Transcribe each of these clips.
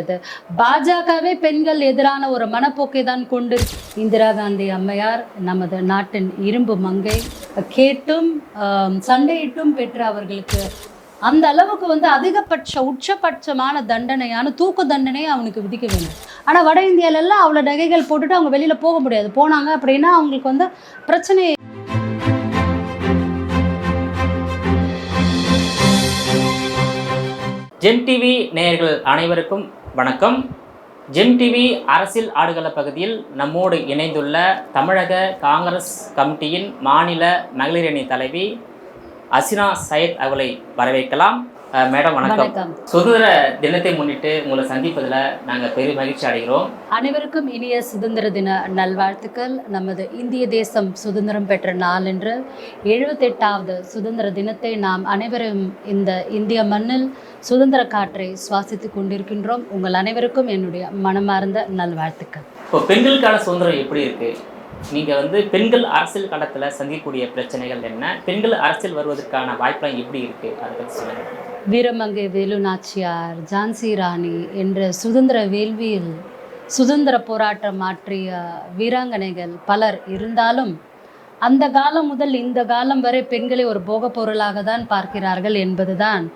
வருகிறது. பாஜகவே பெண்கள் எதிரான ஒரு மனப்போக்கை தான் கொண்டு இந்திரா காந்தி அம்மையார் நமது நாட்டின் இரும்பு மங்கை, கேட்டும் சண்டையிட்டும் பெற்ற அவர்களுக்கு அந்த அளவுக்கு அதிகபட்ச உச்சபட்சமான தண்டனையான தூக்கு தண்டனையை அவனுக்கு விதிக்க வேண்டும். ஆனால் வட இந்தியாவிலெல்லாம் அவ்வளோ நகைகள் போட்டுட்டு அவங்க வெளியில் போக முடியாது. போனாங்க அப்படின்னா அவங்களுக்கு பிரச்சனை. ஜெம் டிவி நேயர்கள் அனைவருக்கும் வணக்கம். ஜெம் டிவி அரசியல் ஆடுகள பகுதியில் நம்மோடு இணைந்துள்ள தமிழக காங்கிரஸ் கமிட்டியின் மாநில மகளிர் அணி தலைவி அசினா சையத் அவர்களை வரவேற்கலாம். மேடம் வணக்கம். சுதந்திர தினத்தை முன்னிட்டு உங்களை சந்திப்பதில் நாங்கள் பெரும் மகிழ்ச்சி அடைகிறோம். அனைவருக்கும் இனிய சுதந்திர தின நல்வாழ்த்துக்கள். நமது இந்திய தேசம் சுதந்திரம் பெற்ற நாளென்று 78வது சுதந்திர தினத்தை நாம் அனைவரும் இந்த இந்திய மண்ணில் சுதந்திர காற்றை சுவாசித்து கொண்டிருக்கின்றோம். உங்கள் அனைவருக்கும் என்னுடைய மனமார்ந்த நல்வாழ்த்துக்கள். இப்போ பெண்களுக்கான சுதந்திரம் எப்படி இருக்கு? நீங்கள் பெண்கள் அரசியல் களத்தில் சந்திக்கக்கூடிய பிரச்சனைகள் என்ன? பெண்கள் அரசியல் வருவதற்கான வாய்ப்பெல்லாம் எப்படி இருக்குது? அதை பற்றி சொல்லுங்கள். வீரமங்கை வேலு நாச்சியார், ஜான்சி ராணி என்ற சுதந்திர வேள்வியில் சுதந்திர போராட்டம் ஆற்றிய வீராங்கனைகள் பலர் இருந்தாலும் அந்த காலம் முதல் இந்த காலம் வரை பெண்களை ஒரு போக பொருளாக தான் பார்க்கிறார்கள் என்பதுதான்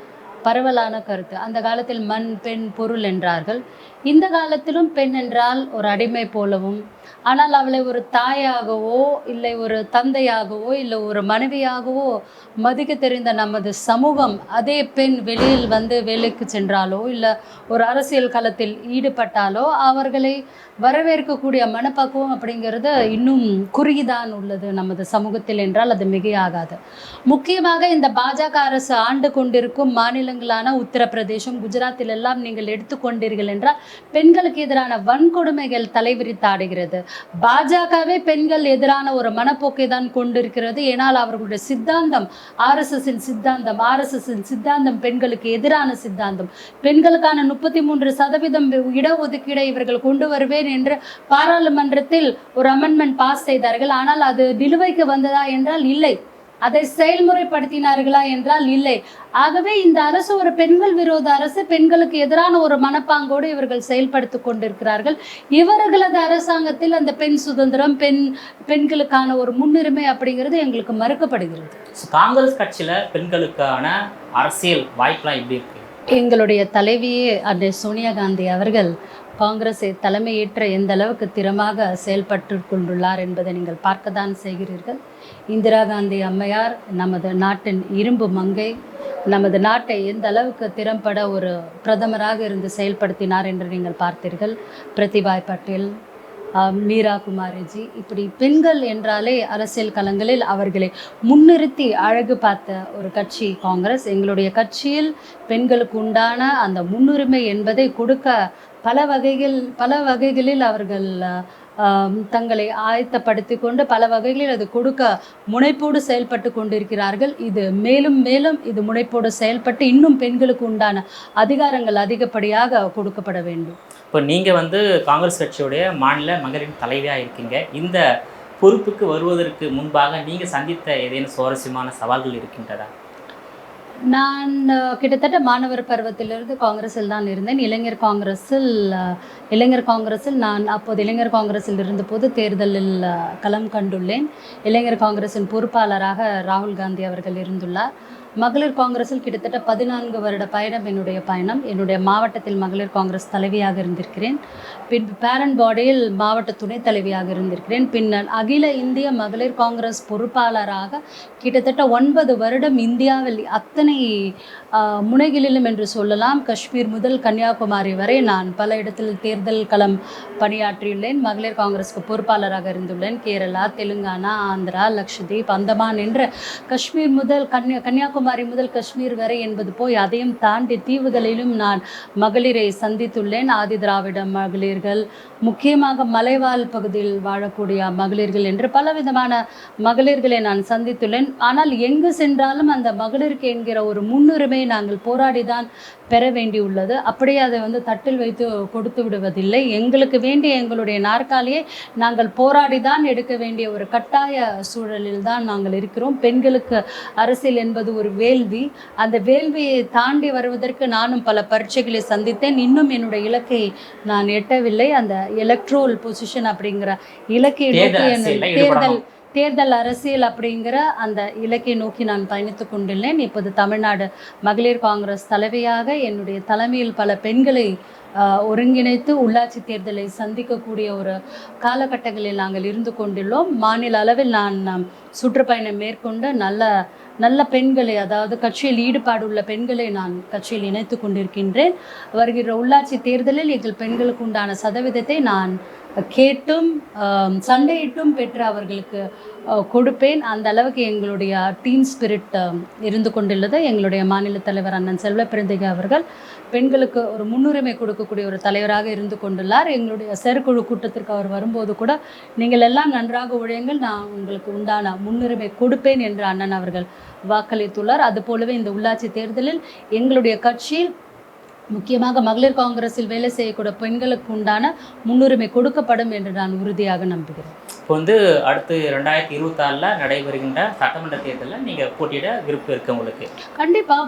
பரவலான கருத்து. அந்த காலத்தில் மண், பெண், பொருள் என்றார்கள். இந்த காலத்திலும் பெண் என்றால் ஒரு அடிமை போலவும், ஆனால் அவளை ஒரு தாயாகவோ இல்லை ஒரு தந்தையாகவோ இல்லை ஒரு மனைவியாகவோ மதிக்க தெரிந்த நமது சமூகம் அதே பெண் வெளியில் வேலைக்கு சென்றாலோ இல்லை ஒரு அரசியல் களத்தில் ஈடுபட்டாலோ அவர்களை வரவேற்கக்கூடிய மனப்பக்குவம் அப்படிங்கிறது இன்னும் குறுகிதான் உள்ளது நமது சமூகத்தில் என்றால் அது மிகையாகாது. முக்கியமாக இந்த பாஜக அரசு ஆண்டு கொண்டிருக்கும் மாநிலங்களான உத்தரப்பிரதேசம், குஜராத்தில் எல்லாம் நீங்கள் எடுத்துக்கொண்டீர்கள் என்றால் பெண்களுக்கு எதிரான வன்கொடுமைகள் தலைவிரித்தாடுகிறது. பாஜகவே பெண்கள் எதிரான ஒரு மனப்போக்கை தான் கொண்டிருக்கிறது. ஏனால் அவர்களுடைய சித்தாந்தம் ஆர்எஸ்எஸின் சித்தாந்தம் பெண்களுக்கு எதிரான சித்தாந்தம். பெண்களுக்கான 33% இடஒதுக்கீடை இவர்கள் கொண்டு வருவேன் என்று பாராளுமன்றத்தில் ஒரு அமெண்ட்மெண்ட் பாஸ் செய்தார்கள். ஆனால் அது நிலுவைக்கு வந்ததா என்றால் இல்லை. அதை செயல்முறைப்படுத்தினார்களா என்றால் இல்லை. ஆகவே இந்த அரசு ஒரு பெண்கள் விரோத அரசு. பெண்களுக்கு எதிரான ஒரு மனப்பாங்கோடு இவர்கள் செயல்படுத்தி கொண்டிருக்கிறார்கள். இவர்களது அரசாங்கத்தில் அந்த பெண் சுதந்திரம், பெண்களுக்கான ஒரு முன்னுரிமை அப்படிங்கிறது எங்களுக்கு மறுக்கப்படுகிறது. காங்கிரஸ் கட்சியில் பெண்களுக்கான அரசியல் வாய்ப்பெல்லாம் எப்படி இருக்கு? எங்களுடைய தலைவியே அன்னை சோனியா காந்தி அவர்கள் காங்கிரஸை தலைமையேற்ற எந்த அளவுக்கு திறமாக செயல்பட்டு கொண்டுள்ளார் என்பதை நீங்கள் பார்க்கத்தான் செய்கிறீர்கள். இந்திரா காந்தி அம்மையார் நமது நாட்டின் இரும்பு மங்கை, நமது நாட்டை எந்த அளவுக்கு திறம்பட ஒரு பிரதமராக இருந்து செயல்படுத்தினார் என்று நீங்கள் பார்த்தீர்கள். பிரதிபா பட்டேல், மீரா குமாரிஜி, இப்படி பெண்கள் என்றாலே அரசியல் களங்களில் அவர்களை முன்னிறுத்தி அழகு பார்த்த ஒரு கட்சி காங்கிரஸ். எங்களுடைய கட்சியில் பெண்களுக்கு உண்டான அந்த முன்னுரிமை என்பதை கொடுக்க பல வகைகளில் அவர்கள் தங்களை ஆயத்தப்படுத்தி கொண்டு பல வகைகளில் அது கொடுக்க முனைப்போடு செயல்பட்டு கொண்டிருக்கிறார்கள். இது மேலும் மேலும் இது முனைப்போடு செயல்பட்டு இன்னும் பெண்களுக்கு உண்டான அதிகாரங்கள் அதிகப்படியாக கொடுக்கப்பட வேண்டும். இப்போ நீங்கள் காங்கிரஸ் கட்சியுடைய மாநில மகளிரின் தலைவியாக இருக்கீங்க. இந்த பொறுப்புக்கு வருவதற்கு முன்பாக நீங்கள் சந்தித்த ஏதேனும் சுவாரஸ்யமான சவால்கள் இருக்கின்றதா? நான் கிட்டத்தட்ட மாணவர் பருவத்திலிருந்து காங்கிரஸில் தான் இருந்தேன். இளைஞர் காங்கிரஸில் நான் அப்போது இளைஞர் காங்கிரஸில் இருந்தபோது தேர்தலில் களம் கண்டுள்ளேன். இளைஞர் காங்கிரஸின் பொறுப்பாளராக ராகுல் காந்தி அவர்கள் இருந்துள்ளார். மகளிர் காங்கிரஸில் கிட்டத்தட்ட 14 வருட பயணம் என்னுடைய மாவட்டத்தில் மகளிர் காங்கிரஸ் தலைவியாக இருந்திருக்கிறேன். பின் பேரண்ட் பாடியில் மாவட்ட துணைத் தலைவியாக இருந்திருக்கிறேன். பின்னர் அகில இந்திய மகளிர் காங்கிரஸ் பொறுப்பாளராக கிட்டத்தட்ட 9 வருடம் இந்தியாவில் அத்தனை முனைகளிலும் என்று சொல்லலாம். காஷ்மீர் முதல் கன்னியாகுமரி வரை நான் பல இடத்தில் தேர்தல் களம் பணியாற்றியுள்ளேன். மகளிர் காங்கிரஸுக்கு பொறுப்பாளராக இருந்துள்ளேன். கேரளா, தெலுங்கானா, ஆந்திரா, லக்ஷதீப், அந்தமான் என்ற காஷ்மீர் முதல் கன்னியாகுமரி முதல் காஷ்மீர் வரை என்பது போய் அதையும் தாண்டி தீவுகளிலும் நான் மகளிரை சந்தித்துள்ளேன். ஆதி திராவிட மகளிர்கள், முக்கியமாக மலைவாழ் பகுதியில் வாழக்கூடிய மகளிர்கள் என்று பலவிதமான மகளிர்களை நான் சந்தித்துள்ளேன். ஆனால் எங்கு சென்றாலும் அந்த மகளிருக்கு என்கிற ஒரு முன்னுரிமை நாங்கள் போராடிதான் பெற வேண்டியுள்ளது. அப்படியே அதை தட்டில் வைத்து கொடுத்து விடுவதில்லை. எங்களுக்கு வேண்டிய எங்களுடைய நாற்காலியை நாங்கள் போராடி தான் எடுக்க வேண்டிய ஒரு கட்டாய சூழலில் தான் நாங்கள் இருக்கிறோம். பெண்களுக்கு அரசியல் என்பது ஒரு வேள்வி. அந்த வேள்வியை தாண்டி வருவதற்கு நானும் பல பரீட்சைகளை சந்தித்தேன். இன்னும் என்னுடைய இலக்கை நான் எட்டவில்லை. அந்த எலக்ட்ரோல் பொசிஷன் அப்படிங்கிற இலக்கை நோக்கி தேர்தல் அரசியல் அப்படிங்கிற அந்த இலக்கை நோக்கி நான் பயணித்து கொண்டுள்ளேன். இப்போது தமிழ்நாடு மகளிர் காங்கிரஸ் தலைவியாக என்னுடைய தலைமையில் பல பெண்களை ஒருங்கிணைத்து உள்ளாட்சி தேர்தலை சந்திக்கக்கூடிய ஒரு காலகட்டங்களில் நாங்கள் இருந்து கொண்டுள்ளோம். மாநில அளவில் நான் சுற்றுப்பயணம் மேற்கொண்டு நல்ல பெண்களை, அதாவது கட்சியில் ஈடுபாடு உள்ள பெண்களை நான் கட்சியில் இணைத்து கொண்டிருக்கின்றேன். வருகிற உள்ளாட்சி தேர்தலில் எங்கள் பெண்களுக்கு உண்டான சதவீதத்தை நான் கேட்டும் சண்டையிட்டும் பெற்று அவர்களுக்கு கொடுப்பேன். அந்த அளவுக்கு எங்களுடைய டீம் ஸ்பிரிட் இருந்து கொண்டுள்ளது. எங்களுடைய மாநில தலைவர் அண்ணன் செல்வ பிறந்தகை அவர்கள் பெண்களுக்கு ஒரு முன்னுரிமை கொடுக்கக்கூடிய ஒரு தலைவராக இருந்து கொண்டுள்ளார். எங்களுடைய செயற்குழு கூட்டத்திற்கு அவர் வரும்போது கூட நீங்கள் எல்லாம் நன்றாக உழையுங்கள், நான் உங்களுக்கு உண்டான முன்னுரிமை கொடுப்பேன் என்று அண்ணன் அவர்கள் வாக்களித்துள்ளார். அதுபோலவே இந்த உள்ளாட்சி தேர்தலில் எங்களுடைய கட்சியில் முக்கியமாக மகளிர் காங்கிரஸில் வேலை செய்யக்கூடிய பெண்களுக்கு உண்டான முன்னுரிமை கொடுக்கப்படும் என்று நான் உறுதியாக நம்புகிறேன். இப்போ அடுத்து 2026 நடைபெறுகின்ற சட்டமன்ற தேர்தலில் நீங்கள் போட்டியிட விருப்பம் இருக்கு உங்களுக்கு? கண்டிப்பாக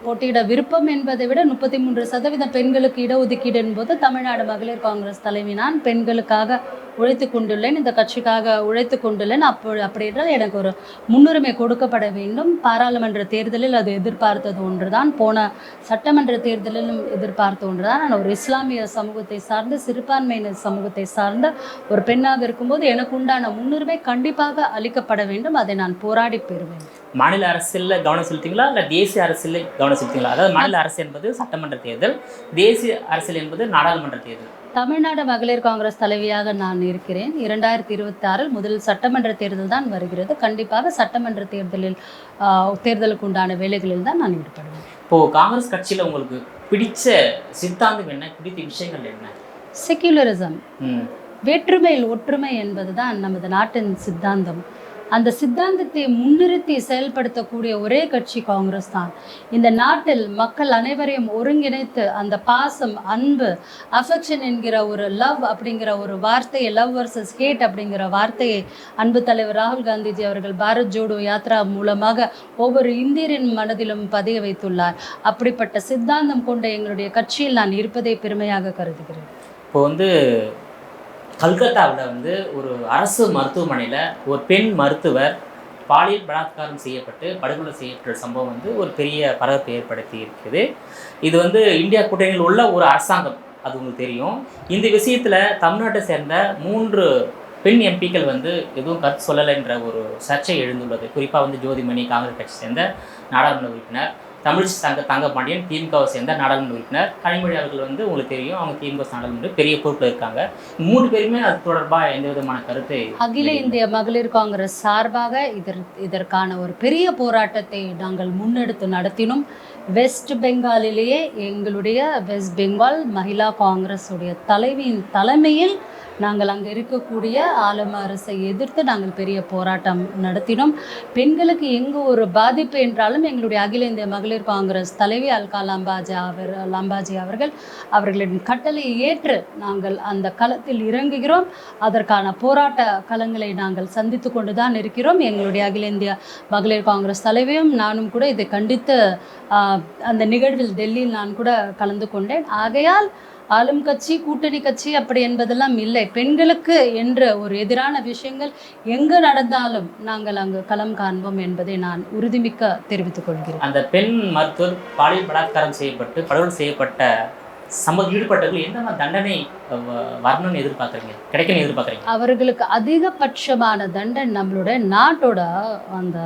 போட்டியிட விருப்பம் என்பதை விட 33% பெண்களுக்கு இடஒதுக்கீடு என்பது தமிழ்நாடு மகளிர் காங்கிரஸ் தலைவி நான் பெண்களுக்காக உழைத்து கொண்டுள்ளேன், இந்த கட்சிக்காக உழைத்து கொண்டுள்ளேன். அப்படி என்றால் எனக்கு ஒரு முன்னுரிமை கொடுக்கப்பட வேண்டும். பாராளுமன்ற தேர்தலில் அது எதிர்பார்த்தது ஒன்றுதான், போன சட்டமன்ற தேர்தலிலும் எதிர்பார்த்த ஒன்றுதான். நான் ஒரு இஸ்லாமிய சமூகத்தை சார்ந்த சிறுபான்மையினர் சமூகத்தை சார்ந்த ஒரு பெண்ணாக இருக்கும்போது எனக்கு உண்டான முன்னுரிமை கண்டிப்பாக அளிக்கப்பட வேண்டும். அதை நான் போராடி பெறுவேன். மாநில அரசியலில் கவனம் செலுத்திங்களா இல்லை தேசிய அரசியலில் கவனம் செலுத்திங்களா? அதாவது மாநில அரசு என்பது சட்டமன்ற தேர்தல், தேசிய அரசியல் என்பது நாடாளுமன்ற தேர்தல். தமிழ்நாடு மகளிர் காங்கிரஸ் தலைவியாக நான் இருக்கிறேன். 2026 முதல் சட்டமன்ற தேர்தல் தான் வருகிறது. கண்டிப்பாக சட்டமன்ற தேர்தலுக்கு உண்டான வேலைகளில் தான் நான் ஈடுபடுவேன். இப்போது காங்கிரஸ் கட்சியில் உங்களுக்கு பிடிச்ச சித்தாந்தம் என்ன, பிடித்த விஷயங்கள் என்ன? செக்யூலரிசம், வேற்றுமையில் ஒற்றுமை என்பது தான் நமது நாட்டின் சித்தாந்தம். அந்த சித்தாந்தத்தை முன்னிறுத்தி செயல்படுத்தக்கூடிய ஒரே கட்சி காங்கிரஸ் தான். இந்த நாட்டில் மக்கள் அனைவரையும் ஒருங்கிணைத்து அந்த பாசம், அன்பு, அஃபெக்ஷன் என்கிற ஒரு லவ் அப்படிங்கிற ஒரு வார்த்தையை, லவ் வர்சஸ் ஹேட் அப்படிங்கிற வார்த்தையை அன்பு தலைவர் ராகுல் காந்திஜி அவர்கள் பாரத் ஜோடோ யாத்ரா மூலமாக ஒவ்வொரு இந்தியரின் மனதிலும் பதிய வைத்துள்ளார். அப்படிப்பட்ட சித்தாந்தம் கொண்ட எங்களுடைய கட்சியில் நான் இருப்பதை பெருமையாக கருதுகிறேன். இப்போ கல்கத்தாவில் ஒரு அரசு மருத்துவமனையில் ஒரு பெண் மருத்துவர் பாலியல் பலாத்காரம் செய்யப்பட்டு படுகொலை செய்யப்பட்ட சம்பவம் ஒரு பெரிய பரபரப்பை ஏற்படுத்தி இருக்குது. இது இந்தியா கூட்டணியில் உள்ள ஒரு அரசாங்கம், அது உங்களுக்கு தெரியும். இந்த விஷயத்தில் தமிழ்நாட்டை சேர்ந்த 3 பெண் எம்பிக்கள் எதுவும் கருத்து சொல்லலைன்ற ஒரு சர்ச்சை எழுந்துள்ளது. குறிப்பாக ஜோதிமணி காங்கிரஸ் கட்சி சேர்ந்த நாடாளுமன்ற உறுப்பினர், தமிழிசை தங்கபாண்டியன் திமுகவை சேர்ந்த நாடாளுமன்ற உறுப்பினர், கனிமொழி அவர்கள் உங்களுக்கு தெரியும், அவங்க திமுக நாடாளுமன்ற பெரிய பொறுப்பில் இருக்காங்க. 3 பேருமே அது தொடர்பாக எந்த விதமான கருத்தை அகில இந்திய மகளிர் காங்கிரஸ் சார்பாக இதற்கான ஒரு பெரிய போராட்டத்தை நாங்கள் முன்னெடுத்து நடத்தினோம். வெஸ்ட் பெங்காலிலேயே எங்களுடைய வெஸ்ட் பெங்கால் மகிழா காங்கிரஸ் உடைய தலைவியின் தலைமையில் நாங்கள் அங்கே இருக்கக்கூடிய ஆளும் அரசை எதிர்த்து நாங்கள் பெரிய போராட்டம் நடத்தினோம். பெண்களுக்கு எங்கு ஒரு பாதிப்பு என்றாலும் எங்களுடைய அகில இந்திய மகளிர் காங்கிரஸ் தலைவி அல்கா லாம்பாஜி அவர்களின் கட்டளையை ஏற்று நாங்கள் அந்த களத்தில் இறங்குகிறோம். அதற்கான போராட்ட களங்களை நாங்கள் சந்தித்து கொண்டு தான் இருக்கிறோம். எங்களுடைய அகில இந்திய மகளிர் காங்கிரஸ் தலைவியும் நானும் கூட இதை கண்டித்து அந்த நிகழ்வில் டெல்லியில் நான் கூட கலந்து கொண்டேன். ஆகையால் ஆளும் கட்சி, கூட்டணி கட்சி அப்படி என்பதெல்லாம் இல்லை. பெண்களுக்கு என்ற ஒரு எதிரான விஷயங்கள் எங்கு நடந்தாலும் நாங்கள் அங்கு களம் காண்போம் என்பதை நான் உறுதிமிக்க தெரிவித்துக் கொள்கிறேன். அந்த பெண் மருத்துவர் பாலியல் பலாத்காரம் செய்யப்பட்டு படுகொலை செய்யப்பட்ட ஈடுபட்டவர்கள் எந்த மாதிரி தண்டனை வரணும்னு எதிர்பார்க்குறீங்க, கிடைக்கணும்னு எதிர்பார்க்குறீங்க? அவர்களுக்கு அதிகபட்சமான தண்டனை நம்மளோட நாட்டோட அந்த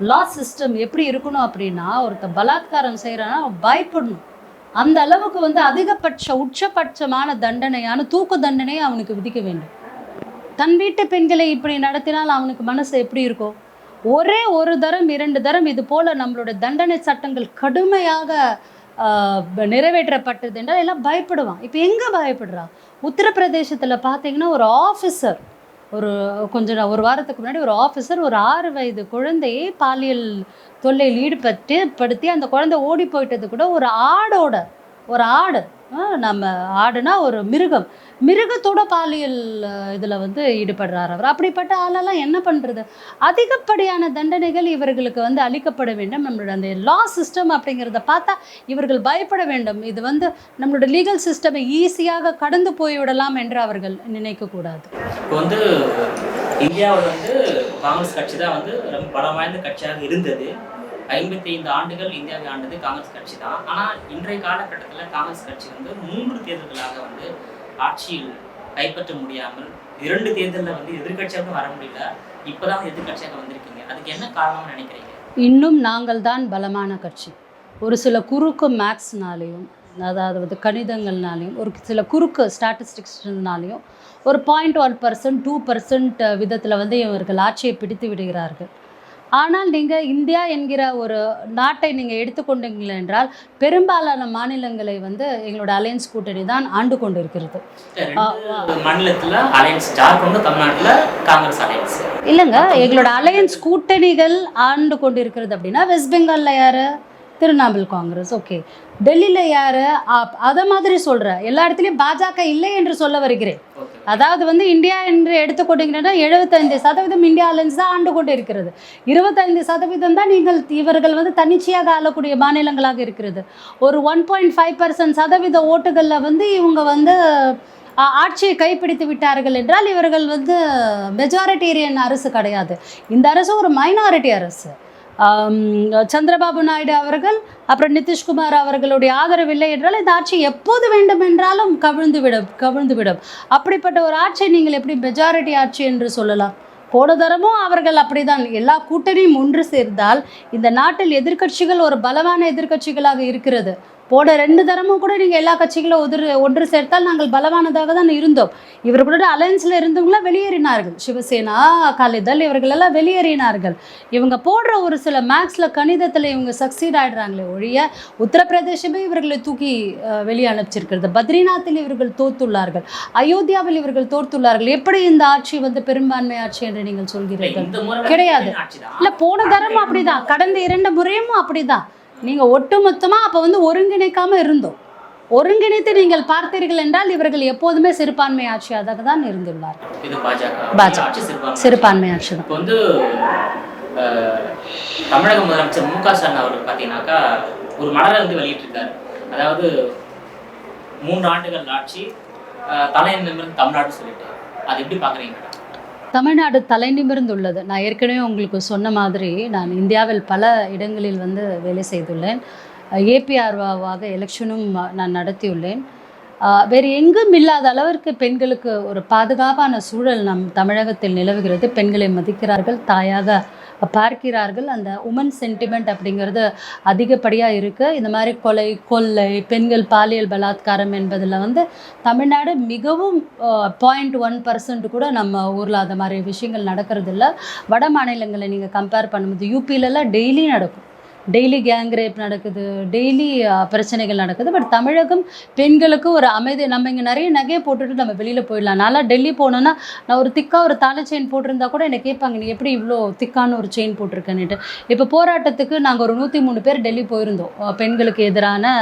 லா சிஸ்டம் எப்படி இருக்கணும் அப்படின்னா, ஒருத்தர் பலாத்காரம் செய்கிறான்னா பயப்படணும். அந்த அளவுக்கு அதிகபட்ச உச்சபட்சமான தண்டனையான தூக்கு தண்டனையை அவனுக்கு விதிக்க வேண்டும். தன் வீட்டு பெண்களை இப்படி நடத்தினால் அவனுக்கு மனசு எப்படி இருக்கும்? ஒரே ஒரு தரம் 2 தரம் இது போல நம்மளோட தண்டனை சட்டங்கள் கடுமையாக நிறைவேற்றப்பட்டது என்றால் எல்லாம் பயப்படுவான். இப்போ எங்கே பயப்படுறான்? உத்தரப்பிரதேசத்தில் பார்த்தீங்கன்னா ஒரு ஆஃபீஸர் ஒரு வாரத்துக்கு முன்னாடி ஒரு ஆஃபீஸர் ஒரு 6 வயது குழந்தையை பாலியல் தொல்லையில் ஈடுபடுத்தி அந்த குழந்தை ஓடி போயிட்டது கூட ஒரு ஆடு நம்ம ஆடுனா ஒரு மிருகத்தோட பாலியல் இதில் வந்து ஈடுபடுறார் அவர். அப்படிப்பட்ட ஆளெல்லாம் என்ன பண்ணுறது? அதிகப்படியான தண்டனைகள் இவர்களுக்கு வந்து அளிக்கப்பட வேண்டும். நம்மளோட அந்த லா சிஸ்டம் அப்படிங்கிறத பார்த்தா இவர்கள் பயப்பட வேண்டும். இது வந்து நம்மளோட லீகல் சிஸ்டமை ஈஸியாக கடந்து போய்விடலாம் என்று அவர்கள் நினைக்கக்கூடாது. இப்போ வந்து இந்தியாவில் வந்து காங்கிரஸ் கட்சி தான் வந்து ரொம்ப பலம் வாய்ந்த கட்சியாக இருந்தது. 55 ஆண்டுகள் இந்தியாவை ஆண்டது காங்கிரஸ் கட்சி தான். ஆனால் இன்றைய காலகட்டத்தில் காங்கிரஸ் கட்சி வந்து 3 தேர்தல்களாக வந்து ஆட்சியில் கைப்பற்ற முடியாமல் 2 தேர்தலில் வந்து எதிர்கட்சியாக வர முடியல. இப்போதான் எதிர்கட்சியாக வந்திருக்கீங்க. அதுக்கு என்ன காரணம்னு நினைக்கிறீங்க? இன்னும் நாங்கள் தான் பலமான கட்சி. ஒரு சில குறுக்கு மேக்ஸ்னாலேயும், அதாவது கணிதங்கள்னாலையும், ஒரு சில குறுக்கு ஸ்டாட்டிஸ்டிக்ஸ்னாலையும் ஒரு 0.1% 2% விதத்தில் வந்து இவர்கள் ஆட்சியை பிடித்து விடுகிறார்கள். ஆனால் நீங்கள் இந்தியா என்கிற ஒரு நாட்டை நீங்கள் எடுத்துக்கொண்டீங்கள் என்றால் பெரும்பாலான மாநிலங்களை வந்து எங்களோட அலையன்ஸ் கூட்டணி தான் ஆண்டு கொண்டு இருக்கிறது. மாநிலத்தில் அலையன்ஸ், ஜார்க்கண்ட், தமிழ்நாட்டில் காங்கிரஸ் அலையன்ஸ் இல்லைங்க, எங்களோட அலையன்ஸ் கூட்டணிகள் ஆண்டு கொண்டு இருக்கிறது. அப்படின்னா வெஸ்ட் பெங்காலில் யார்? திரிணாமுல் காங்கிரஸ். ஓகே, டெல்லியில் யார்? அதை மாதிரி சொல்கிறேன். எல்லா இடத்துலையும் பாஜக இல்லை என்று சொல்ல வருகிறேன். அதாவது வந்து இந்தியா என்று எடுத்துக்கொண்டீங்கன்னா 75% இந்தியா அலைன்ஸ் தான் ஆண்டு கொண்டு இருக்கிறது. 25% தான் இவர்கள் வந்து தன்னிச்சையாக ஆளக்கூடிய மாநிலங்களாக இருக்கிறது. ஒரு 1.5% ஓட்டுகளில் வந்து இவங்க வந்து ஆட்சியை கைப்பிடித்து விட்டார்கள் என்றால் இவர்கள் வந்து மெஜாரிட்டேரியன் அரசு கிடையாது. இந்த அரசு ஒரு மைனாரிட்டி அரசு. சந்திரபாபு நாயுடு அவர்கள் அப்புறம் நிதிஷ்குமார் அவர்களுடைய ஆதரவு இல்லை என்றால் இந்த ஆட்சி எப்போது வேண்டுமென்றாலும் கவிழ்ந்துவிடும். அப்படிப்பட்ட ஒரு ஆட்சியை நீங்கள் எப்படி மெஜாரிட்டி ஆட்சி என்று சொல்லலாம்? போன தரமும் அவர்கள் அப்படிதான். எல்லா கூட்டணியும் ஒன்று சேர்ந்தால் இந்த நாட்டில் எதிர்க்கட்சிகள் ஒரு பலமான எதிர்க்கட்சிகளாக இருக்கிறது. போன 2 தரமும் கூட நீங்கள் எல்லா கட்சிகளும் ஒன்று சேர்த்தால் நாங்கள் பலமானதாக தான் இருந்தோம். இவர்களோட அலையன்ஸில் இருந்தவங்களாம் வெளியேறினார்கள். சிவசேனா, அகாலிதள் இவர்களெல்லாம் வெளியேறினார்கள். இவங்க போடுற ஒரு சில மேக்ஸில் கணிதத்தில் இவங்க சக்சீட் ஆகிடுறாங்களே ஒழிய உத்தரப்பிரதேசமே இவர்களை தூக்கி வெளியே அனுப்பிச்சிருக்கிறது. பத்ரிநாத்தில் இவர்கள் தோற்றுள்ளார்கள். அயோத்தியாவில் இவர்கள் தோற்றுள்ளார்கள். எப்படி இந்த ஆட்சி வந்து பெரும்பான்மை ஆட்சி என்று நீங்கள் சொல்கிறீர்கள்? கிடையாது. இல்லை, போன தரமும் அப்படிதான், கடந்த 2 முறையும் அப்படிதான். நீங்கள் ஒட்டுமொத்தமாக அப்போ வந்து ஒருங்கிணைக்காமல் இருந்தோம். ஒருங்கிணைத்து நீங்கள் பார்த்தீர்கள் என்றால் இவர்கள் எப்போதுமே சிறுபான்மை ஆட்சியாக தான் இருந்துள்ளார்கள். இது பாஜக சிறுபான்மை ஆட்சி தான். இப்போ வந்து தமிழக முதலமைச்சர் மு.க. ஸ்டாலின் அவர்கள் பார்த்தீங்கன்னாக்கா ஒரு மலரை வந்து வெளியிட்டிருக்காரு. அதாவது 3 ஆண்டுகள் ஆட்சி தலைநிமிர்ந்து தமிழ்நாடு சொல்லிட்டு, அது எப்படி பார்க்குறீங்க? தமிழ்நாடு தலை நிமிர்ந்துள்ளது. நான் ஏற்கனவே உங்களுக்கு சொன்ன மாதிரி நான் இந்தியாவில் பல இடங்களில் வந்து வேலை செய்துள்ளேன். ஏபிஆர்வாக எலெக்ஷனும் நான் நடத்தியுள்ளேன். வேறு எங்கும் இல்லாத அளவிற்கு பெண்களுக்கு ஒரு பாதுகாப்பான சூழல் நம் தமிழகத்தில் நிலவுகிறது. பெண்களை மதிக்கிறார்கள், தாயாக பார்க்கிறார்கள். அந்த உமன் சென்டிமெண்ட் அப்படிங்கிறது அதிகப்படியாக இருக்குது. இந்த மாதிரி கொள்ளை, பெண்கள் பாலியல் பலாத்காரம் என்பதில் வந்து தமிழ்நாடு மிகவும் 0.1% கூட நம்ம ஊரில் அந்த மாதிரி விஷயங்கள் நடக்கிறதில்ல. வட மாநிலங்களை நீங்கள் கம்பேர் பண்ணும்போது யூபியிலலாம் டெய்லி நடக்கும். டெய்லி கேங் ரேப் நடக்குது, டெய்லி பிரச்சனைகள் நடக்குது. பட் தமிழகம் பெண்களுக்கு ஒரு அமைதி. நம்ம இங்கே நிறைய நகையை போட்டுட்டு நம்ம வெளியில் போயிடலாம். நான்லாம் டெல்லி போனோன்னா நான் ஒரு திக்காக ஒரு தாலி செயின் போட்டிருந்தா கூட என்னை கேட்பாங்க, நீ எப்படி இவ்வளோ திக்கான ஒரு செயின் போட்டிருக்கேன்னுட்டு. இப்போ போராட்டத்துக்கு நாங்கள் ஒரு 103 பேர் டெல்லி போயிருந்தோம். பெண்களுக்கு எதிரான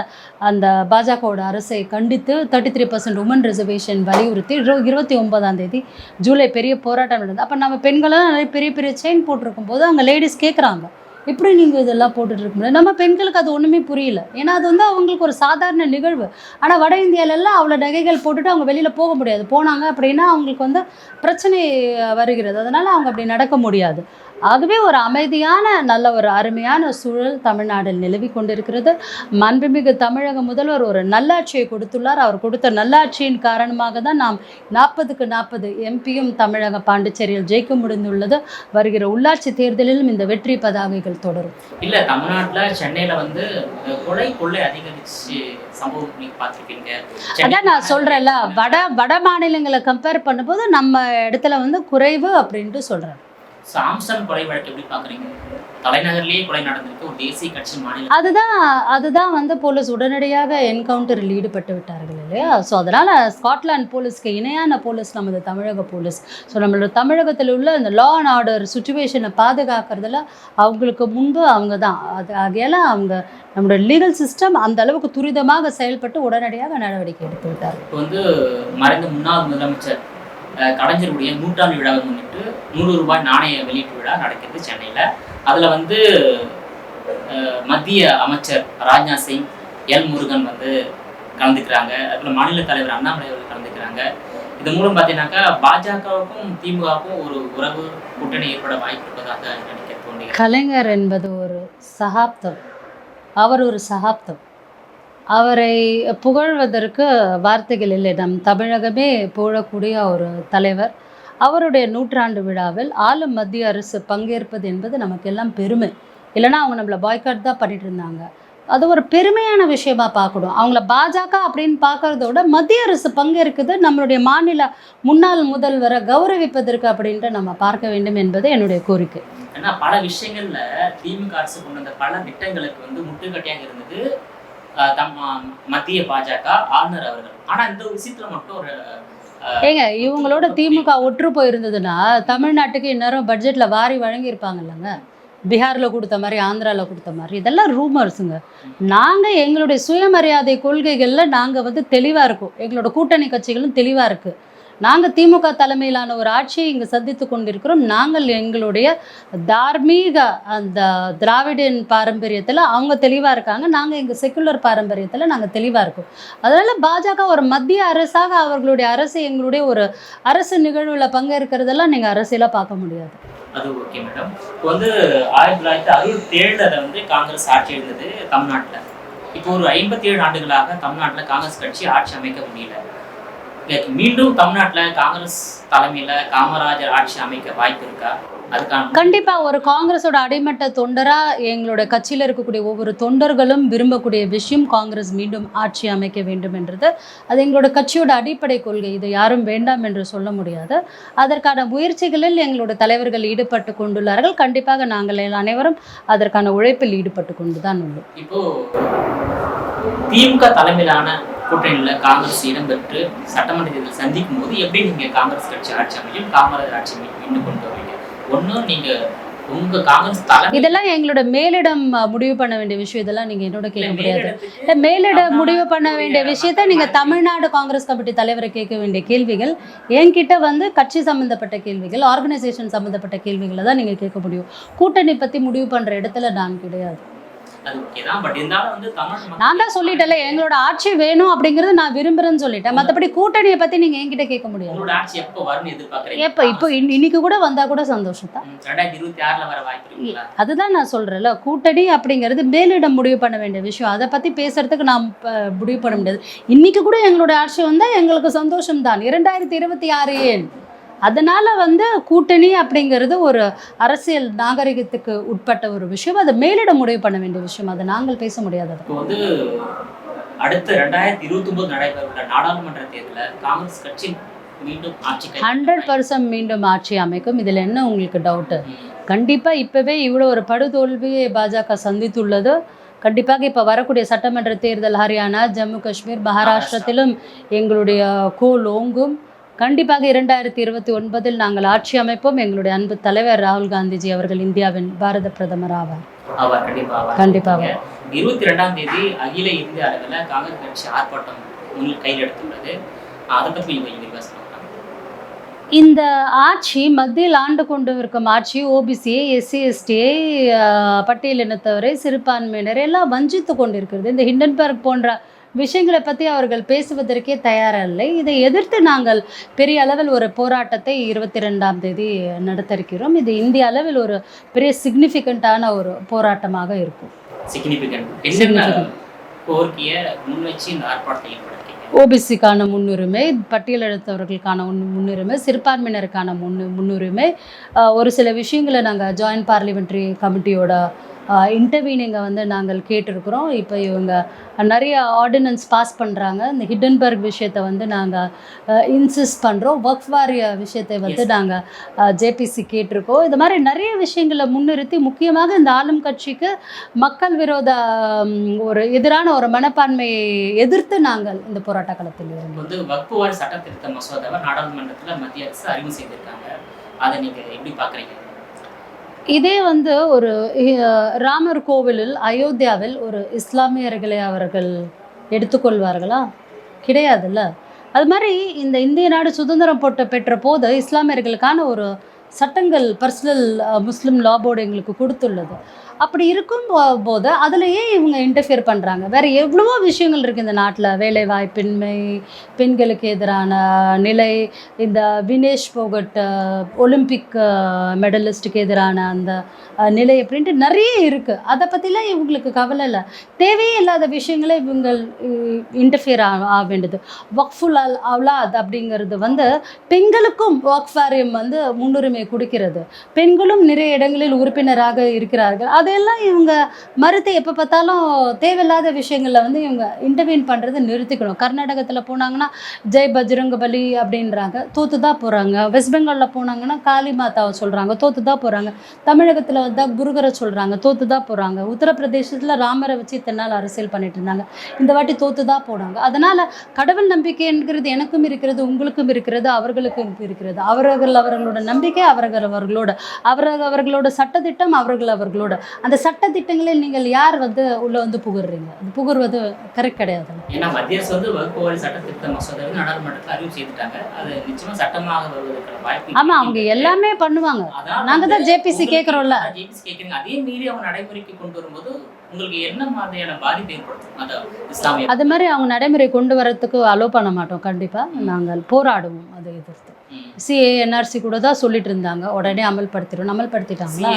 அந்த பாஜகவோட அரசை கண்டித்து 33% உமன் ரிசர்வேஷன் வலியுறுத்தி 29ஆம் தேதி ஜூலை பெரிய போராட்டம் நடந்தது. அப்போ நம்ம பெண்களாம் நிறைய பெரிய பெரிய செயின் போட்டிருக்கும் போது அங்கே லேடிஸ் கேட்குறாங்க, எப்படி நீங்கள் இதெல்லாம் போட்டுட்ருக்க முடியாது? நம்ம பெண்களுக்கு அது ஒன்றுமே புரியல. ஏன்னா அது வந்து அவங்களுக்கு ஒரு சாதாரண நிகழ்வு. ஆனால் வட இந்தியாவிலலாம் அவ்வளோ நகைகள் போட்டுட்டு அவங்க வெளியில் போக முடியாது. போனாங்க அப்படின்னா அவங்களுக்கு வந்து பிரச்சனை வருகிறது. அதனால் அவங்க அப்படி நடக்க முடியாது. ஆகவே ஒரு அமைதியான நல்ல ஒரு அருமையான சூழல் தமிழ்நாட்டில் நிலவி கொண்டிருக்கிறது. மாண்புமிகு தமிழக முதல்வர் ஒரு நல்லாட்சியை கொடுத்துள்ளார். அவர் கொடுத்த நல்லாட்சியின் காரணமாக தான் நாம் 40க்கு 40 எம்பியும் தமிழக பாண்டிச்சேரியில் ஜெயிக்க முடிந்துள்ளது. வருகிற உள்ளாட்சி தேர்தலிலும் இந்த வெற்றி பதாகைகள் தொடரும். இல்லை, தமிழ்நாட்டில் சென்னையில் வந்து கொள்ளை அதிகரிச்சு சம்பவம் நீங்கள் பார்த்துருக்கீங்க. அதான் நான் சொல்கிறேன்ல, வட மாநிலங்களை கம்பேர் பண்ணும்போது நம்ம இடத்துல வந்து குறைவு அப்படின்ட்டு சொல்கிறேன். சாம்சன் கொலை வழக்கு எப்படி பார்க்குறீங்க? தலைநகர்லேயே கொலை நடந்திருக்கு, ஒரு தேசிய கட்சி மாநில. அதுதான் வந்து போலீஸ் உடனடியாக என்கவுண்டரில் ஈடுபட்டு விட்டார்கள் இல்லையா? ஸோ அதனால் ஸ்காட்லாந்து போலீஸ்க்கு இணையான போலீஸ் நமது தமிழக போலீஸ். ஸோ நம்மளோட தமிழகத்தில் உள்ள இந்த லா அண்ட் ஆர்டர் சுச்சுவேஷனை பாதுகாக்கிறதுல அவங்களுக்கு முன்பு அவங்க தான். ஆகையால் அவங்க நம்மளோட லீகல் சிஸ்டம் அந்த அளவுக்கு துரிதமாக செயல்பட்டு உடனடியாக நடவடிக்கை எடுத்து விட்டார்கள். இப்போ வந்து மறைந்த முன்னாள் முதலமைச்சர் கலைஞருடைய 100ஆண்டு விழாவை முன்னிட்டு 100 ரூபாய் நாணய வெளியீட்டு விழா நடக்குது சென்னையில். அதில் வந்து மத்திய அமைச்சர் ராஜ்நாத் சிங், எல் முருகன் வந்து கலந்துக்கிறாங்க. அதுபோல் மாநில தலைவர் அண்ணாமலை அவர்கள் கலந்துக்கிறாங்க. இது மூலம் பார்த்தீங்கன்னாக்கா பாஜகவுக்கும் திமுகவுக்கும் ஒரு உறவு கூட்டணி ஏற்பட வாய்ப்பு இருப்பதாக நினைக்க தோன்றுகிறது. கலைஞர் என்பது ஒரு சகாப்தம், அவர் ஒரு சகாப்தம். அவரை புகழ்வதற்கு வார்த்தைகள் இல்லை. நம் தமிழகமே புகழக்கூடிய ஒரு தலைவர். அவருடைய 100ஆண்டு விழாவில் ஆளும் மத்திய அரசு பங்கேற்பது என்பது நமக்கெல்லாம் பெருமை. இல்லைனா அவங்க நம்மளை பாய்காட் தான் பண்ணிட்டு இருந்தாங்க. அது ஒரு பெருமையான விஷயமா பார்க்கணும். அவங்கள பாஜக அப்படின்னு பார்க்கறத விட மத்திய அரசு பங்கேற்குது, நம்மளுடைய மாநில முன்னாள் முதல்வரை கௌரவிப்பதற்கு அப்படின்ட்டு நம்ம பார்க்க வேண்டும் என்பது என்னுடைய கோரிக்கை. ஏன்னா பல விஷயங்கள்ல திமுக அரசு கொண்டு வந்த பல திட்டங்களுக்கு வந்து முட்டுக்கட்டையாக இருந்தது மத்திய பாஜக ஆளுநர் அவர்கள். ஆனா இந்த விஷயத்துல மட்டும் ஒரு இவங்களோட திமுக ஒற்று போயிருந்ததுன்னா தமிழ்நாட்டுக்கு இந்நேரம் பட்ஜெட்ல வாரி வழங்கியிருப்பாங்க இல்லைங்க. பீகாரில் கொடுத்த மாதிரி, ஆந்திராவில் கொடுத்த மாதிரி. இதெல்லாம் ரூமர்ஸுங்க. நாங்கள் எங்களுடைய சுயமரியாதை கொள்கைகளில் நாங்கள் வந்து தெளிவாக இருக்கோம். எங்களோட கூட்டணி கட்சிகளும் தெளிவாக இருக்குது. நாங்கள் திமுக தலைமையிலான ஒரு ஆட்சியை இங்கே சந்தித்து கொண்டிருக்கிறோம். நாங்கள் எங்களுடைய தார்மீக அந்த திராவிடன் பாரம்பரியத்தில் அவங்க தெளிவாக இருக்காங்க. நாங்கள் எங்கள் செக்குலர் பாரம்பரியத்தில் நாங்கள் தெளிவாக இருக்கோம். அதனால் பாஜக ஒரு மத்திய அரசாக அவர்களுடைய அரசு எங்களுடைய ஒரு அரசு நிகழ்வில் பங்கேற்கிறதெல்லாம் நீங்கள் அரசியலாக பார்க்க முடியாது. அது ஓகே மேடம். இப்போ வந்து 1967 வந்து காங்கிரஸ் ஆட்சி இருந்தது தமிழ்நாட்டில். இப்போ ஒரு 57 ஆண்டுகளாக தமிழ்நாட்டில் காங்கிரஸ் கட்சி ஆட்சி அமைக்க முடியல. மீண்டும் தமிழ்நாட்டில் காங்கிரஸ் தலைமையில் காமராஜர் ஆட்சி அமைக்க வாய்ப்பு இருக்கா? அதுக்கான கண்டிப்பாக ஒரு காங்கிரஸோட அடிமட்ட தொண்டராக எங்களோட கட்சியில் இருக்கக்கூடிய ஒவ்வொரு தொண்டர்களும் விரும்பக்கூடிய விஷயம் காங்கிரஸ் மீண்டும் ஆட்சி அமைக்க வேண்டும் என்றது. அது எங்களோட கட்சியோட அடிப்படை கொள்கை. இதை யாரும் வேண்டாம் என்று சொல்ல முடியாது. அதற்கான முயற்சிகளில் எங்களோட தலைவர்கள் ஈடுபட்டு கொண்டுள்ளார்கள். கண்டிப்பாக நாங்கள் அனைவரும் அதற்கான உழைப்பில் ஈடுபட்டு கொண்டு தான் உள்ளோம். இப்போ திமுக தலைமையிலான கூட்டணியில் காங்கிரஸ் இடம்பெற்று சட்டமன்ற தேர்தல் சந்திக்கும் போது எப்படி நீங்கள் காங்கிரஸ் கட்சி ஆட்சி அமையும், காமராஜர் ஆட்சி மீண்டும் கொண்டு வருவீங்க? ஒன்றும் நீங்கள் உங்கள் காங்கிரஸ் தலை இதெல்லாம் எங்களோட மேலிடம் முடிவு பண்ண வேண்டிய விஷயம். இதெல்லாம் நீங்கள் என்னோட கேட்க முடியாது. மேலிடம் முடிவு பண்ண வேண்டிய விஷயத்த நீங்கள் தமிழ்நாடு காங்கிரஸ் கமிட்டி தலைவரை கேட்க வேண்டிய கேள்விகள். என்கிட்ட வந்து கட்சி சம்மந்தப்பட்ட கேள்விகள், ஆர்கனைசேஷன் சம்மந்தப்பட்ட கேள்விகளை தான் நீங்கள் கேட்க முடியும். கூட்டணி பற்றி முடிவு பண்ணுற இடத்துல நான் கிடையாது. நான் தான் சொல்லிட்டேன்ல, எங்களோட ஆட்சி வேணும் அப்படிங்கிறது நான் விரும்புறேன்னு சொல்லிட்டேன். மற்றபடி கூட்டணியை பத்தி நீங்க என்கிட்ட கேட்க முடியாது. எப்போ இப்போ இன்னைக்கு கூட வந்தா கூட சந்தோஷம் தான். அதுதான் நான் சொல்றேன்ல, கூட்டணி அப்படிங்கிறது மேலிடம் முடிவு பண்ண வேண்டிய விஷயம். அதை பத்தி பேசுறதுக்கு நாம் முடிவு பண்ண முடியாது. இன்னைக்கு கூட எங்களோட ஆட்சி வந்தா எங்களுக்கு சந்தோஷம் தான். 2026 ஏன்? அதனால் வந்து கூட்டணி அப்படிங்கிறது ஒரு அரசியல் நாகரிகத்துக்கு உட்பட்ட ஒரு விஷயம். அதை மேலிடம் முடிவு பண்ண வேண்டிய விஷயம். அதை நாங்கள் பேச முடியாது. இப்போ வந்து அடுத்த 2029 நடைபெறவுள்ள நாடாளுமன்ற தேர்தலில் காங்கிரஸ் கட்சி மீண்டும் ஆட்சி 100% மீண்டும் ஆட்சி அமைக்கும். இதில் என்ன உங்களுக்கு டவுட்டு? கண்டிப்பாக இப்போவே இவ்வளோ ஒரு படுதோல்வியை பாஜக சந்தித்துள்ளது. கண்டிப்பாக இப்போ வரக்கூடிய சட்டமன்ற தேர்தல் ஹரியானா, ஜம்மு காஷ்மீர், மகாராஷ்டிரத்திலும் எங்களுடைய கோல் ஓங்கும். கண்டிப்பாக 2029 நாங்கள் ஆட்சி அமைப்போம். எங்களுடைய அன்பு தலைவர் ராகுல் காந்திஜி அவர்கள் இந்தியாவின் பாரத பிரதமர் ஆவார். கண்டிப்பாக 22ஆம் தேதி அகில இந்திய அளவில் காங்கிரஸ் கட்சி ஆர்ப்பாட்டம் கையில் எடுத்துள்ளது. அதை பற்றி இந்த ஆட்சி மத்தியில் ஆண்டு கொண்டு இருக்கும் ஆட்சி ஓபிசியை, எஸ்சி எஸ்டியை, பட்டியலினத்தவரை, சிறுபான்மையினர் எல்லாம் வஞ்சித்து கொண்டிருக்கிறது. இந்த ஹிண்டன்பர்க் போன்ற விஷயங்களை பற்றி அவர்கள் பேசுவதற்கே தயாரில்லை. இதை எதிர்த்து நாங்கள் பெரிய அளவில் ஒரு போராட்டத்தை 22ஆம் தேதி நடத்திருக்கிறோம். இது இந்திய அளவில் ஒரு பெரிய சிக்னிஃபிகண்ட்டான ஒரு போராட்டமாக இருக்கும். ஓபிசிக்கான முன்னுரிமை, பட்டியலெடுத்தவர்களுக்கான முன்னுரிமை, சிறுபான்மையினருக்கான முன்னுரிமை, ஒரு சில விஷயங்களை நாங்கள் ஜாயின்ட் பார்லிமெண்ட்ரி கமிட்டியோட இன்டர்வீனிங்கை வந்து நாங்கள் கேட்டிருக்கிறோம். இப்போ இவங்க நிறைய ஆர்டினன்ஸ் பாஸ் பண்ணுறாங்க. இந்த ஹிடன்பர்க் விஷயத்தை வந்து நாங்கள் இன்சிஸ்ட் பண்ணுறோம். வக்ஃப் வாரிய விஷயத்தை வந்து நாங்கள் ஜேபிசி கேட்டிருக்கோம். இது மாதிரி நிறைய விஷயங்களை முன்னிறுத்தி முக்கியமாக இந்த ஆளும் கட்சிக்கு மக்கள் விரோத ஒரு எதிரான ஒரு மனப்பான்மையை எதிர்த்து நாங்கள் இந்த போராட்ட களத்தில் இருந்தோம். வந்து வக்ஃப் வாரிய சட்ட திருத்த மசோதாவை நாடாளுமன்றத்தில் மத்திய அரசு அறிவு செய்திருக்காங்க. அதை நீங்கள் எப்படி பார்க்குறீங்க? இதே வந்து ஒரு ராமர் கோவிலில் அயோத்தியாவில் ஒரு இஸ்லாமியர்களை அவர்கள் எடுத்துக்கொள்வார்களா? கிடையாதுல்ல. அது மாதிரி இந்த இந்திய நாடு சுதந்திரம் பெற்ற போது இஸ்லாமியர்களுக்கான ஒரு சட்டங்கள் பர்சனல் முஸ்லீம் லா போர்டு எங்களுக்கு கொடுத்துள்ளது. அப்படி இருக்கும் போது அதிலேயே இவங்க இன்டர்ஃபியர் பண்ணுறாங்க. வேறு எவ்வளவோ விஷயங்கள் இருக்குது இந்த நாட்டில். வேலைவாய்ப்பின்மை, பெண்களுக்கு எதிரான நிலை, இந்த வினேஷ் போகட் ஒலிம்பிக் மெடலிஸ்ட்டுக்கு எதிரான அந்த நிலை அப்படின்ட்டு நிறைய இருக்குது. அதை பற்றிலாம் இவங்களுக்கு கவலை இல்லை. தேவையே இல்லாத விஷயங்களே இவங்க இன்டர்ஃபியர் ஆக வேண்டியது. வக்ஃபுல் அவ்லாத் அப்படிங்கிறது வந்து பெண்களுக்கும் வக்ஃப் வாரியம் வந்து முன்னுரிமை கொடுக்கிறது. பெண்களும் நிறைய இடங்களில் உறுப்பினராக இருக்கிறார்கள். அதெல்லாம் இவங்க மறுத்து எப்போ பார்த்தாலும் தேவையில்லாத விஷயங்களில் வந்து இவங்க இன்டர்வீன் பண்ணுறதை நிறுத்திக்கணும். கர்நாடகத்தில் போனாங்கன்னா ஜெய் பஜ்ரங்க பலி அப்படின்றாங்க, தோற்று தான் போகிறாங்க. வெஸ்ட் பெங்காலில் போனாங்கன்னா காளி மாதாவை சொல்கிறாங்க, தோற்று தான் போகிறாங்க. தமிழகத்தில் வந்தால் குருகரை சொல்கிறாங்க, தோற்று தான் போகிறாங்க. உத்தரப்பிரதேசத்தில் ராமரை வச்சு இத்தனை நாள் அரசியல் பண்ணிட்டு இருந்தாங்க, இந்த வாட்டி தோற்று தான் போனாங்க. அதனால் கடவுள் நம்பிக்கை என்கிறது எனக்கும் இருக்கிறது, உங்களுக்கும் இருக்கிறது, அவர்களுக்கும் இருக்கிறது. அவர்களோட நம்பிக்கை அவர்களோட சட்டத்திட்டம் அவர்களோட. அந்த சட்டத்திட்டங்களில் நீங்கள் யார் வந்து உள்ள வந்து புகுறீங்க? அது புகுறுவது கரெக்ட் கிடையாது. ஏன்னா மத்திய அரசு வந்து வகுப்பு வாரி சட்டத்திட்ட மசோதாவை நாடாளுமன்றத்தில் அறிவு செய்துட்டாங்க. அது நிச்சயமா சட்டமாக வருவதற்கான வாய்ப்பு. ஆமா, அவங்க எல்லாமே பண்ணுவாங்க. நாங்க தான் ஜேபிசி கேட்குறோம்ல. ஜேபிசி கேட்குறீங்க, அதே மீறி அவங்க நடைமுறைக்கு கொண்டு வரும்போது உங்களுக்கு என்ன மாதிரியான பாதிப்பு ஏற்படுத்தும்? இஸ்லாமிய அது மாதிரி அவங்க நடைமுறை கொண்டு வரத்துக்கு அலோவ் பண்ண மாட்டோம். கண்டிப்பாக நாங்கள் போராடுவோம் அதை எதிர்த்து. சிஏ என்ஆர்சி கூட தான் சொல்லிட்டு இருந்தாங்க, உடனே அமல்படுத்திட்டாங்களா?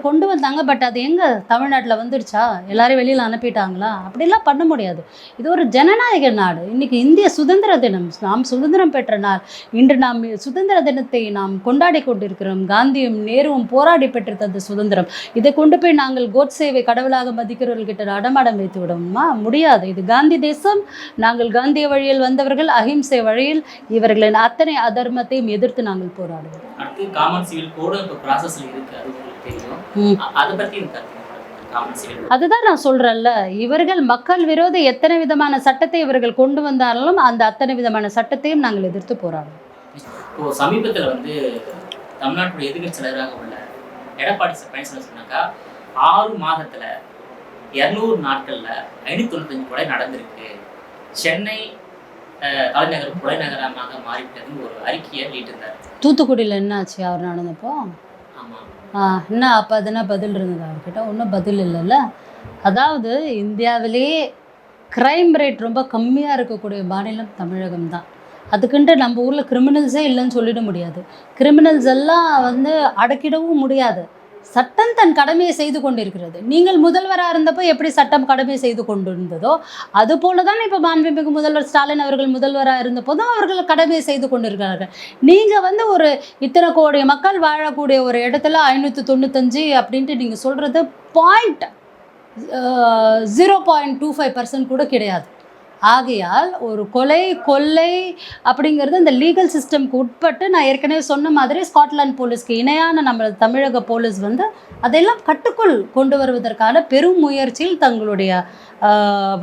கொண்டு வந்தாங்க. பட் அது எங்கே தமிழ்நாட்டில் வந்துடுச்சா? எல்லாரையும் வெளியில் அனுப்பிட்டாங்களா? அப்படிலாம் பண்ண முடியாது. இது ஒரு ஜனநாயக நாடு. இன்றைக்கி இந்திய சுதந்திர தினம், நாம் சுதந்திரம் பெற்ற நாள். இன்று நாம் சுதந்திர தினத்தை நாம் கொண்டாடி கொண்டிருக்கிறோம். காந்தியும் நேருவும் போராடி பெற்று தந்த சுதந்திரம். இதை கொண்டு போய் நாங்கள் கோட்சேவை கடவுளாக மதிக்கிறவர்கிட்ட அடமாடம் வைத்து விடணுமா? முடியாது. இது காந்தி தேசம். நாங்கள் காந்திய வழியில் வந்தவர்கள், அஹிம்சை வழியில். இவர்களின் அத்தனை அதர்மத்தையும் எதிர்த்து நாங்கள் போராடுவோம். அடுத்து காமன் சிவில் கோடு இப்போ ப்ராசஸ்ல இருக்கு, அது உங்களுக்கு தெரியும். அதை பத்தி அதுதான் நான் சொல்றேன்ல, இவர்கள் மக்கள் விரோத எத்தனை விதமான சட்டத்தை இவர்கள் கொண்டு வந்தாலும் அந்த அத்தனை விதமான சட்டத்தையும் நாங்கள் எதிர்த்து போராடுவோம். இப்போ சமீபத்தில் வந்து தமிழ்நாட்டுடைய எதிர்க்கட்சி தலைவராக உள்ள எடப்பாடி பழனிசாமி சொன்னாக்கா 6 மாதத்துல 200 நாட்கள்ல 595 கொலை நடந்திருக்கு, சென்னை தலைநகர் கொலை நகரமாக மாறிவிட்டதுன்னு ஒரு அறிக்கையை வெளியிட்டிருந்தார். தூத்துக்குடியில் என்ன ஆச்சு அவர் நடந்தப்போ? ஆமாம். என்ன அப்போ அதுனா பதில் இருந்தது அவர்கிட்ட? ஒன்றும் பதில் இல்லைல்ல. அதாவது இந்தியாவிலேயே க்ரைம் ரேட் ரொம்ப கம்மியாக இருக்கக்கூடிய மாநிலம் தமிழகம் தான். அதுக்குன்ட்டு நம்ம ஊரில் கிரிமினல்ஸே இல்லைன்னு சொல்லிட முடியாது. கிரிமினல்ஸ் எல்லாம் வந்து அடக்கிடவும் முடியாது. சட்டம் தன் கடமையை செய்து கொண்டிருக்கிறது. நீங்கள் முதல்வராக இருந்தப்போ எப்படி சட்டம் கடமையை செய்து கொண்டிருந்ததோ அதுபோல தான் இப்போ மாண்புமிகு முதல்வர் ஸ்டாலின் அவர்கள் முதல்வராக இருந்தபோதும் அவர்கள் கடமையை செய்து கொண்டிருக்கிறார்கள். நீங்கள் வந்து ஒரு இத்தனை கோடி மக்கள் வாழக்கூடிய ஒரு இடத்துல 595 அப்படின்ட்டு நீங்கள் சொல்கிறது 0.25% கூட கிடையாது. ஆகையால் ஒரு கொள்ளை அப்படிங்கிறது இந்த லீகல் சிஸ்டம்க்கு உட்பட்டு, நான் ஏற்கனவே சொன்ன மாதிரி ஸ்காட்லாந்து போலீஸ்க்கு இணையான நம்ம தமிழக போலீஸ் வந்து அதெல்லாம் கட்டுக்குள் கொண்டு வருவதற்கான பெரும் முயற்சியில் தங்களுடைய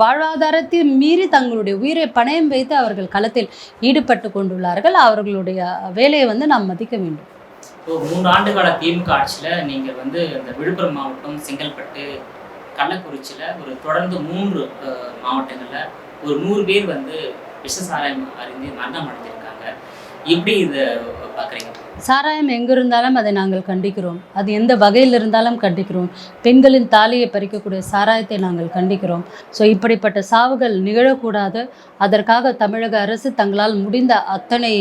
வாழ்வாதாரத்தை மீறி தங்களுடைய உயிரை பணயம் வைத்து அவர்கள் களத்தில் ஈடுபட்டு கொண்டுள்ளார்கள். அவர்களுடைய வேலையை வந்து நாம் மதிக்க வேண்டும். இப்போ 3 ஆண்டு கால திமுக ஆட்சியில் நீங்கள் வந்து இந்த விழுப்புரம் மாவட்டம், செங்கல்பட்டு, கள்ளக்குறிச்சியில் ஒரு தொடர்ந்து 3 மாவட்டங்களில் ஒரு 100 பேர் வந்து விஷ சாராயம் அறிந்து மரணம் அடைஞ்சிருக்காங்க. எப்படி இதை பார்க்குறீங்க? சாராயம் எங்கே இருந்தாலும் அதை நாங்கள் கண்டிக்கிறோம். அது எந்த வகையில் இருந்தாலும் கண்டிக்கிறோம். பெண்களின் தாலியை பறிக்கக்கூடிய சாராயத்தை நாங்கள் கண்டிக்கிறோம். ஸோ இப்படிப்பட்ட சாவுகள் நிகழக்கூடாது. அதற்காக தமிழக அரசு தங்களால் முடிந்த அத்தனை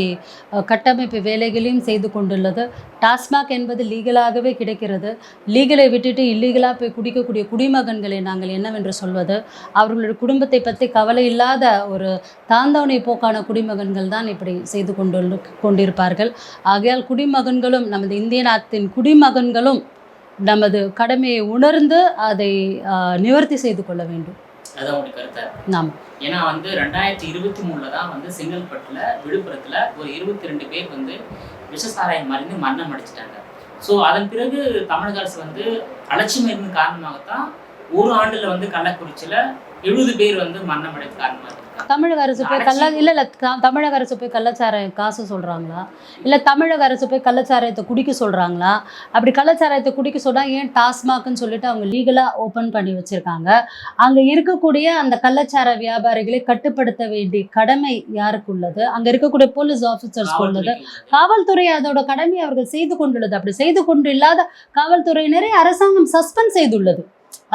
கட்டமைப்பு வேலைகளையும் செய்து கொண்டுள்ளது. டாஸ்மாக் என்பது லீகலாகவே கிடைக்கிறது. லீகலை விட்டுட்டு இல்லீகலாக போய் குடிக்கக்கூடிய குடிமகன்களை நாங்கள் என்னவென்று சொல்வது? அவர்களுடைய குடும்பத்தை பற்றி கவலை இல்லாத ஒரு தாந்தவனை போக்கான குடிமகன்கள் தான் இப்படி செய்து கொண்டிருப்பார்கள். ஆகையால் குடிமகன்களும், நமது இந்திய நாட்டின் குடிமகன்களும் நமது கடமையை உணர்ந்து அதை நிவர்த்தி செய்து கொள்ள வேண்டும். அதான் உங்களுடைய கருத்தை. ஆமாம். ஏன்னா 2023 தான் செங்கல்பட்டுல விழுப்புரத்துல ஒரு 22 பேர் விஷசாராயம் மருந்து மரணம் அடைச்சிட்டாங்க. ஸோ அதன் பிறகு தமிழக அரசு அலட்சியம் இருந்த காரணமாகத்தான் ஒரு ஆண்டுல கள்ளக்குறிச்சியில 70 பேர் மரணம் அடைந்த காரணமாக இருக்காங்க. தமிழக அரசு போய் தமிழக அரசு போய் கள்ளச்சாராயம் காசு சொல்கிறாங்களா, இல்லை தமிழக அரசு போய் கள்ளச்சாராயத்தை குடிக்க சொல்கிறாங்களா? அப்படி கள்ளச்சாராயத்தை குடிக்க சொன்னால் ஏன் டாஸ்மாக்னு சொல்லிட்டு அவங்க லீகலாக ஓப்பன் பண்ணி வச்சுருக்காங்க. அங்கே இருக்கக்கூடிய அந்த கள்ளச்சார வியாபாரிகளை கட்டுப்படுத்த வேண்டிய கடமை யாருக்கு உள்ளது? அங்கே இருக்கக்கூடிய போலீஸ் ஆஃபீஸர்ஸ்க்கு உள்ளது. காவல்துறை அதோட கடமையை அவர்கள் செய்து கொண்டுள்ளது. அப்படி செய்து கொண்டு இல்லாத காவல்துறையினரை அரசாங்கம் சஸ்பெண்ட் செய்துள்ளது.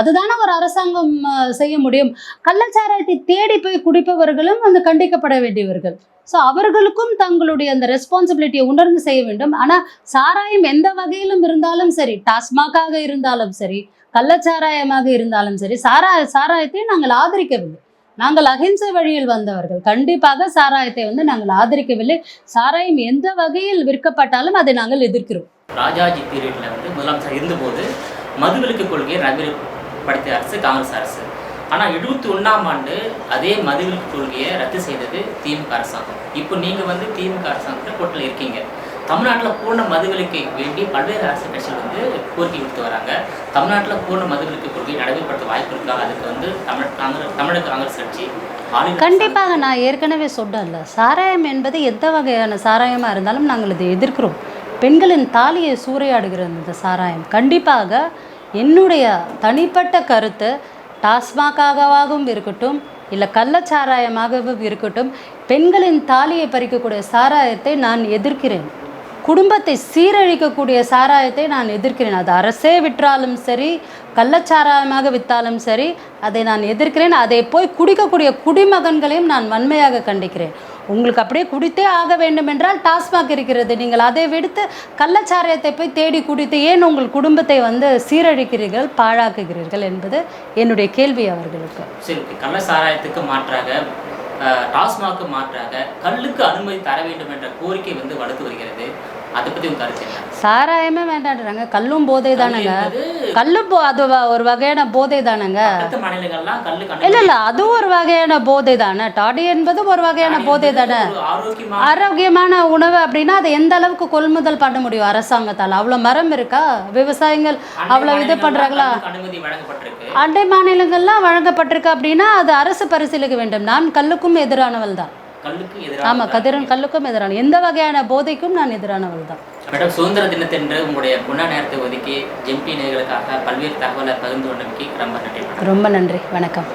அதுதானே ஒரு அரசாங்கம் செய்ய முடியும். கள்ளச்சாராயத்தை தேடி போய் குடிப்பவர்களும் கண்டிக்கப்பட வேண்டியவர்கள். ஸோ அவர்களுக்கும் தங்களுடைய அந்த ரெஸ்பான்சிபிலிட்டியை உணர்ந்து செய்ய வேண்டும். ஆனால் சாராயம் எந்த வகையிலும் இருந்தாலும் சரி, டாஸ்மாகாக இருந்தாலும் சரி, கள்ளச்சாராயமாக இருந்தாலும் சரி, சாராயத்தை நாங்கள் ஆதரிக்கவில்லை. நாங்கள் அகிம்சை வழியில் வந்தவர்கள். கண்டிப்பாக சாராயத்தை நாங்கள் ஆதரிக்கவில்லை. சாராயம் எந்த வகையில் விற்கப்பட்டாலும் அதை நாங்கள் எதிர்க்கிறோம். ராஜாஜி பீரியட்ல முதலமைச்சர் இருந்தபோது மதுவிலக்கு கொள்கையை நடைமுறைப்படுத்திய அரசு காங்கிரஸ் அரசு. ஆனால் 71ஆம் ஆண்டு அதே மதுவிலக்கு கொள்கையை ரத்து செய்தது திமுக அரசாங்கம். இப்போ நீங்கள் திமுக அரசாங்கத்தில் கூட்டில் இருக்கீங்க. தமிழ்நாட்டில் பூர்ண மதுவிலக்கை வேண்டி பல்வேறு அரசு கட்சிகள் கோரிக்கை விடுத்து வராங்க. தமிழ்நாட்டில் பூர்ண மதுவிலக்கு கொள்கையை நடைமுறைப்படுத்த வாய்ப்பு இருக்கா? அதுக்கு தமிழக காங்கிரஸ் கட்சி கண்டிப்பாக நான் ஏற்கனவே சொன்னேன்ல, சாராயம் என்பது எந்த வகையான சாராயமாக இருந்தாலும் நாங்கள் இதை எதிர்க்கிறோம். பெண்களின் தாலியை சூறையாடுகிறது இந்த சாராயம். கண்டிப்பாக என்னுடைய தனிப்பட்ட கருத்து, டாஸ்மாகாகவும் இருக்கட்டும், இல்லை கள்ளச்சாராயமாகவும் இருக்கட்டும், பெண்களின் தாலியை பறிக்கக்கூடிய சாராயத்தை நான் எதிர்க்கிறேன். குடும்பத்தை சீரழிக்கக்கூடிய சாராயத்தை நான் எதிர்க்கிறேன். அது அரசே விற்றாலும் சரி, கள்ளச்சாராயமாக விற்றாலும் சரி, அதை நான் எதிர்க்கிறேன். அதை போய் குடிக்கக்கூடிய குடிமகன்களையும் நான் வன்மையாக கண்டிக்கிறேன். உங்களுக்கு அப்படியே குடித்தே ஆக வேண்டும் என்றால் டாஸ்மாக் இருக்கிறது. நீங்கள் அதை விடுத்து கள்ளச்சாராயத்தை போய் தேடி குடித்து ஏன் உங்கள் குடும்பத்தை சீரழிக்கிறீர்கள், பாழாக்குகிறீர்கள் என்பது என்னுடைய கேள்வி அவர்களுக்கு. சரி, கள்ளச்சாராயத்துக்கு மாற்றாக டாஸ்மாக்கு மாற்றாக கல்லுக்கு அனுமதி தர வேண்டும் என்ற கோரிக்கை வலுத்து வருகிறது. அதை பற்றி உங்க கருத்து என்ன? சாராயமே வேண்டான்றாங்க. கல்லும் போதை தானேங்க. கல்லும் அது ஒரு வகையான போதை தானேங்க. இல்லை அதுவும் ஒரு வகையான போதை தானே. டாடி என்பது ஒரு வகையான போதை தானே. ஆரோக்கியமான உணவு அப்படின்னா அதை எந்த அளவுக்கு கொள்முதல் பண்ண முடியும் அரசாங்கத்தால்? அவ்வளோ மரம் இருக்கா? விவசாயிகள் அவ்வளோ இது பண்ணுறாங்களா? அண்டை மாநிலங்கள்லாம் வழங்கப்பட்டிருக்கு அப்படின்னா அது அரசு பரிசீலிக்க வேண்டும். நான் கல்லுக்கும் எதிரானவள் தான். ஆமாம், கல்லுக்கும் எதிரான எந்த வகையான போதைக்கும் நான் எதிரானவள் தான். மேடம், சுதந்திர தினத்தன்று உங்களுடைய பொண்ணா நேரத்தை ஒதுக்கி ஜெம்டி நேயர்களுக்காக பல்வேறு தகவலை பகிர்ந்து கொண்டமைக்கு ரொம்ப நன்றி. ரொம்ப நன்றி. வணக்கம்.